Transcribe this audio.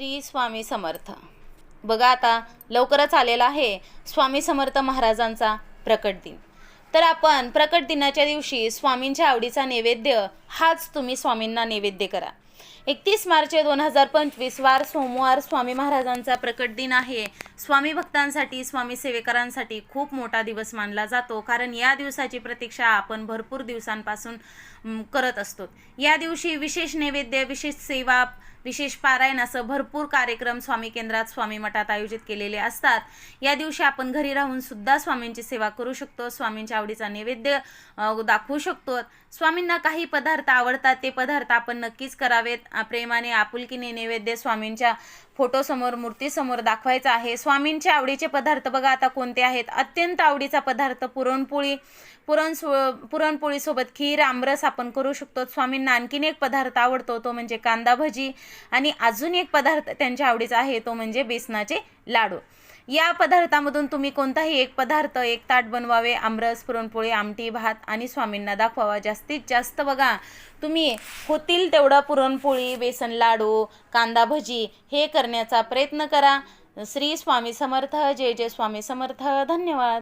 श्री स्वामी समर्थ. बघा आता लवकरच आलेला आहे स्वामी समर्थ महाराजांचा प्रकट दिन. तर आपण प्रकट दिनाच्या दिवशी स्वामींच्या आवडीचा नैवेद्य हाच तुम्ही स्वामींना नैवेद्य करा. 31 मार्च 2025 वार सोमवार स्वामी महाराजांचा प्रकट दिन आहे. स्वामी भक्तांसाठी स्वामी सेवेकरांसाठी खूप मोठा दिवस मानला जातो, कारण या दिवसाची प्रतीक्षा आपण भरपूर दिवसांपासून करत असतो. या दिवशी विशेष नैवेद्य, विशेष सेवा, विशेष पारायण असं भरपूर कार्यक्रम स्वामी केंद्रात, स्वामी मठात आयोजित केलेले असतात. या दिवशी आपण घरी राहून सुद्धा स्वामींची सेवा करू शकतो, स्वामींच्या आवडीचा नैवेद्य दाखवू शकतो. स्वामींना काही पदार्थ आवडतात, ते पदार्थ आपण नक्कीच करावेत. प्रेमाने आपुलकीने नैवेद्य स्वामींच्या फोटोसमोर, मूर्तीसमोर दाखवायचा आहे. स्वामींच्या आवडीचे पदार्थ बघा आता कोणते आहेत. अत्यंत आवडीचा पदार्थ पुरणपोळी. पुरणपोळीसोबत खीर, आमरस आपण करू शकतो. स्वामींना आणखीन एक पदार्थ आवडतो, तो म्हणजे कांदा भजी. आणि अजून एक पदार्थ त्यांच्या आवडीचा आहे, तो म्हणजे बेसनाचे लाडू. या पदार्थामधून तुम्ही कोणताही एक पदार्थ, एक ताट बनवावे. आमरस, पुरणपोळी, आमटी, भात आणि स्वामींना दाखवावा. जास्तीत जास्त बघा तुम्ही होतील तेवढा पुरणपोळी, बेसन लाडू, कांदा भजी हे करण्याचा प्रयत्न करा. श्री स्वामी समर्थ. जय जय स्वामी समर्थ. धन्यवाद.